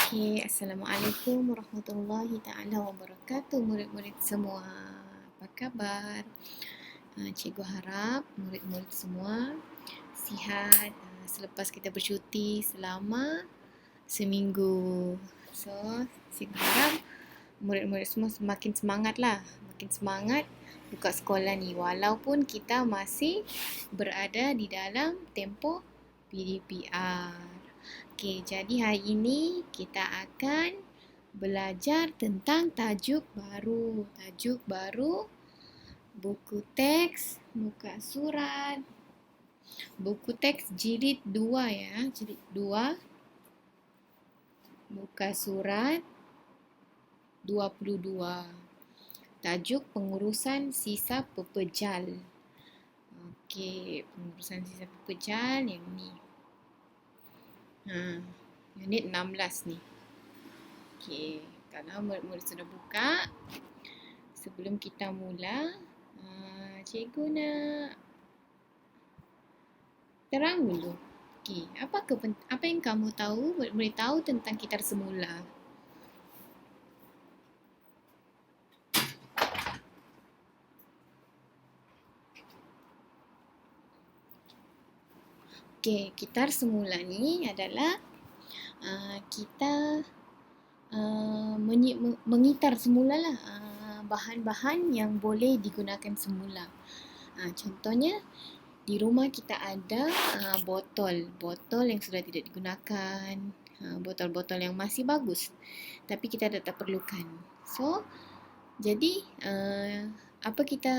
Okay, Assalamualaikum warahmatullahi ta'ala wabarakatuh murid-murid semua. Apa khabar? Cikgu harap murid-murid semua sihat selepas kita bercuti selama seminggu. So, cikgu harap murid-murid semua semakin semangat lah. Makin semangat buka sekolah ni walaupun kita masih berada di dalam tempoh PDPR. Okey, jadi hari ini kita akan belajar tentang tajuk baru. Tajuk baru, buku teks, muka surat. Buku teks jilid 2 ya, jilid 2. Muka surat 22. Tajuk pengurusan sisa pepejal. Okey, pengurusan sisa pepejal yang ni. Unit 16 ni. Okey, kalau murid-murid sudah buka, sebelum kita mula, cikgu nak terang dulu. Okey, apa yang kamu tahu, murid-murid tahu tentang kitar semula? Okey, kitar semula ni adalah kita mengitar semula lah bahan-bahan yang boleh digunakan semula. Contohnya di rumah kita ada botol yang sudah tidak digunakan, botol-botol yang masih bagus tapi kita tetap perlukan. So, jadi apa kita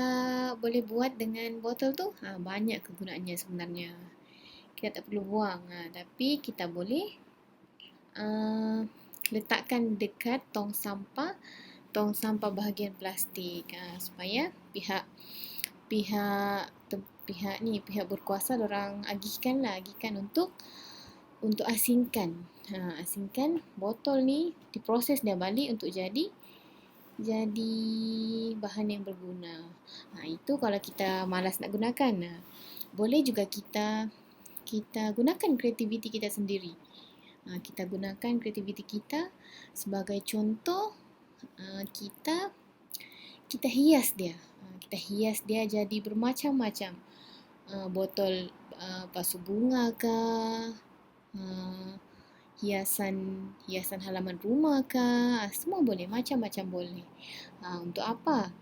boleh buat dengan botol tu? Banyak kegunaannya sebenarnya. Kita tak perlu buang, tapi kita boleh letakkan dekat tong sampah bahagian plastik, supaya pihak berkuasa dorang agihkan untuk asingkan botol ni, diproses dia balik untuk jadi bahan yang berguna. Itu kalau kita malas nak gunakan. Boleh juga kita gunakan kreativiti kita sendiri. Kita gunakan kreativiti kita, sebagai contoh kita hias dia. Kita hias dia jadi bermacam-macam. Botol pasu bunga kah, hiasan halaman rumah kah, semua boleh, macam-macam boleh. Untuk apa?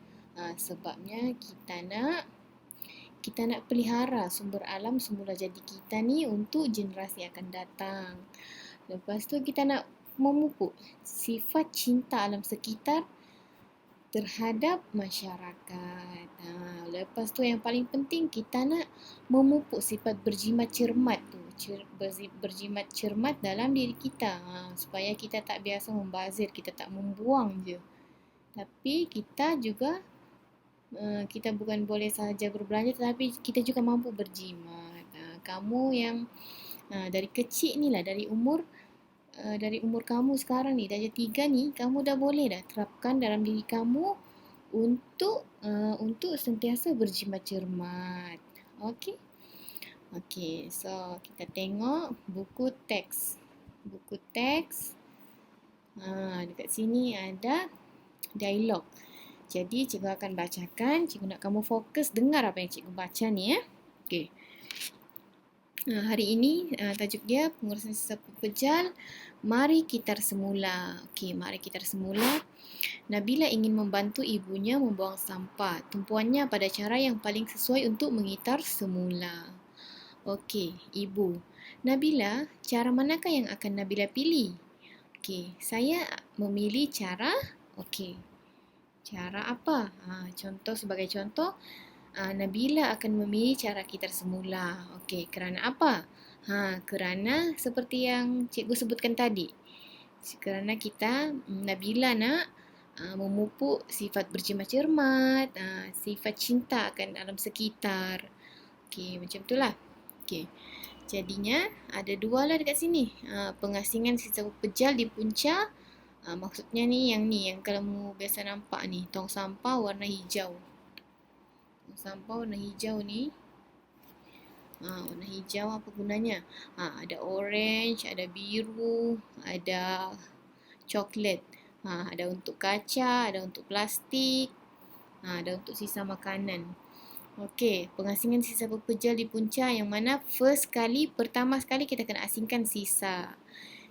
Sebabnya kita nak pelihara sumber alam semula jadi kita ni untuk generasi akan datang. Lepas tu kita nak memupuk sifat cinta alam sekitar terhadap masyarakat. Lepas tu yang paling penting kita nak memupuk sifat berjimat cermat tu. Berjimat cermat dalam diri kita, supaya kita tak biasa membazir, kita tak membuang je. Tapi kita juga kita bukan boleh sahaja berbelanja, tetapi kita juga mampu berjimat. Kamu yang dari kecil ni lah, dari umur kamu sekarang ni, darjah 3 ni, kamu dah boleh dah terapkan dalam diri kamu untuk sentiasa berjimat cermat. Okey? Okey, so kita tengok buku teks. Buku teks. Dekat sini ada dialog. Jadi cikgu akan bacakan, cikgu nak kamu fokus dengar apa yang cikgu baca ni ya. Okey. Hari ini tajuk dia pengurusan sisa pepejal. Mari kitar semula. Okey, mari kitar semula. Nabila ingin membantu ibunya membuang sampah. Tumpuannya pada cara yang paling sesuai untuk mengitar semula. Okey, ibu. Nabila, cara manakah yang akan Nabila pilih? Okey, saya memilih cara. Okey. Cara apa? Sebagai contoh, Nabila akan memilih cara kitar semula. Okey, kerana apa? Kerana seperti yang cikgu sebutkan tadi. Kerana Nabila nak memupuk sifat berjimat cermat, sifat cinta akan alam sekitar. Okey, macam itulah. Okey. Jadinya ada dua lah dekat sini. Pengasingan sisa pepejal di punca. Maksudnya yang kalau biasa nampak ni, tong sampah warna hijau. Tong sampah warna hijau ni. Warna hijau apa gunanya? Ada orange, ada biru, ada coklat. Ada untuk kaca, ada untuk plastik, ada untuk sisa makanan. Okey, pengasingan sisa pepejal di punca yang mana pertama sekali kita kena asingkan sisa.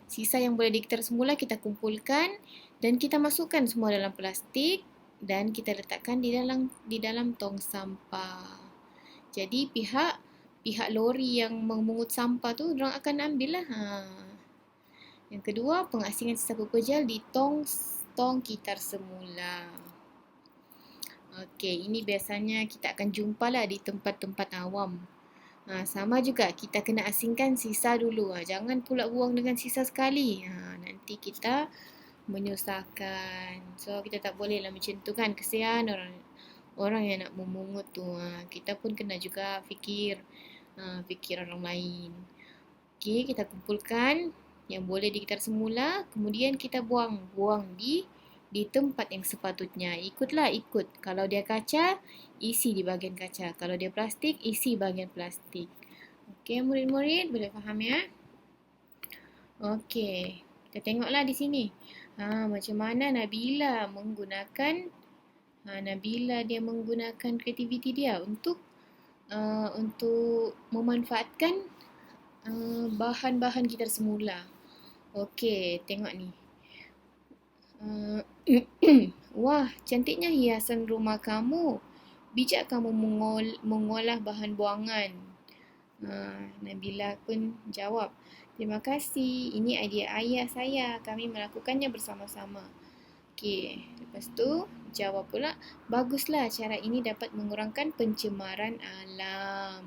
Sisa yang boleh diktar semula kita kumpulkan dan kita masukkan semua dalam plastik dan kita letakkan di dalam tong sampah. Jadi pihak lori yang memungut sampah tu orang akan ambil lah. Yang kedua, pengasingan sisa pepejal di tong kitar semula. Okey, ini biasanya kita akan jumpa lah di tempat-tempat awam. Sama juga, kita kena asingkan sisa dulu. Jangan pula buang dengan sisa sekali. Nanti kita menyusahkan. So, kita tak boleh lah macam tu kan. Kesian orang yang nak memungut tu. Kita pun kena juga fikir orang lain. Okey, kita kumpulkan yang boleh diktar semula, kemudian kita buang di tempat yang sepatutnya. Ikut. Kalau dia kaca, isi di bahagian kaca. Kalau dia plastik, isi bahagian plastik. Okey, murid-murid boleh faham ya? Okey, kita tengoklah di sini. Macam mana Nabila menggunakan kreativiti dia untuk memanfaatkan bahan-bahan kitar semula. Okey, tengok ni. Wah, cantiknya hiasan rumah kamu. Bijak kamu mengolah bahan buangan. Nabila pun jawab, terima kasih. Ini idea ayah saya. Kami melakukannya bersama-sama. Okey, lepas tu jawab pula, baguslah, cara ini dapat mengurangkan pencemaran alam.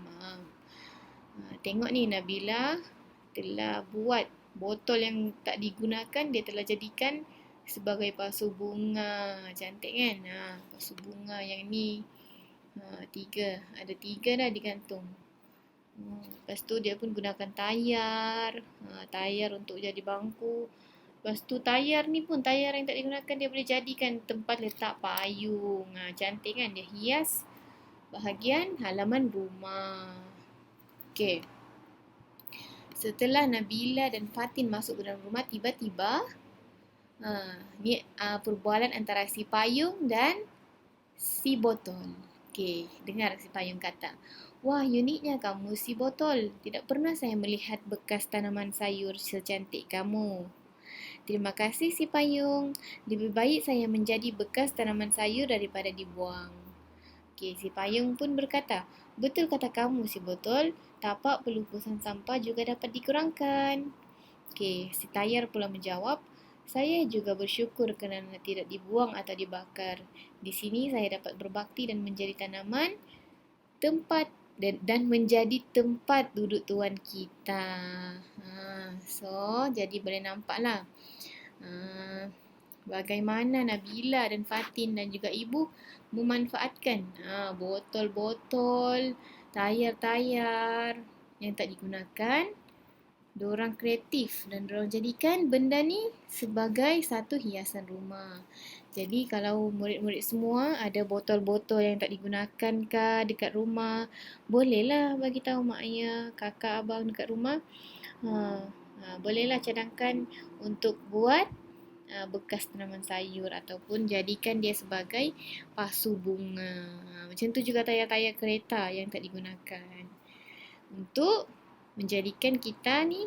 Tengok ni, Nabila telah buat botol yang tak digunakan, dia telah jadikan sebagai pasu bunga. Cantik kan? Pasu bunga yang ni 3. Ada 3 dah digantung. Lepas tu dia pun gunakan tayar. Tayar untuk jadi bangku. Lepas tu tayar ni pun, tayar yang tak digunakan dia boleh jadikan tempat letak payung. Cantik kan? Dia hias bahagian halaman rumah. Okey. Setelah Nabila dan Fatin masuk ke dalam rumah, tiba-tiba ni perbualan antara si payung dan si botol. Okey, dengar si payung kata, wah, uniknya kamu si botol. Tidak pernah saya melihat bekas tanaman sayur secantik kamu. Terima kasih si payung. Lebih baik saya menjadi bekas tanaman sayur daripada dibuang. Okey, si payung pun berkata, betul kata kamu si botol. Tapak pelupusan sampah juga dapat dikurangkan. Okey, si tayar pula menjawab, saya juga bersyukur kerana tidak dibuang atau dibakar. Di sini saya dapat berbakti dan menjadi tanaman dan menjadi tempat duduk tuan kita. So, jadi boleh nampaklah bagaimana Nabila dan Fatin dan juga ibu memanfaatkan botol-botol, tayar-tayar yang tak digunakan. Diorang kreatif dan diorang jadikan benda ni sebagai satu hiasan rumah. Jadi kalau murid-murid semua ada botol-botol yang tak digunakan ke dekat rumah, bolehlah bagi tahu mak ayah, kakak, abang dekat rumah. Bolehlah cadangkan untuk buat bekas tanaman sayur ataupun jadikan dia sebagai pasu bunga. Macam tu juga tayar-tayar kereta yang tak digunakan. Untuk menjadikan kita ni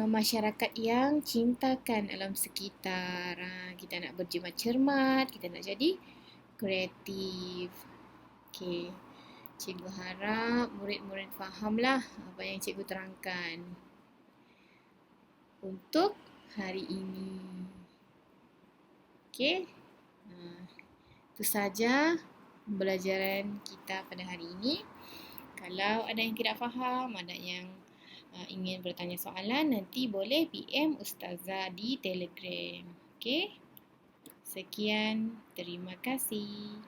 masyarakat yang cintakan alam sekitar. Kita nak berjimat cermat, kita nak jadi kreatif. Okey. Cikgu harap murid-murid fahamlah apa yang cikgu terangkan untuk hari ini. Okey. Itu saja pembelajaran kita pada hari ini. Kalau ada yang tidak faham, ada yang ingin bertanya soalan, nanti boleh PM Ustazah di Telegram. Okey? Sekian, terima kasih.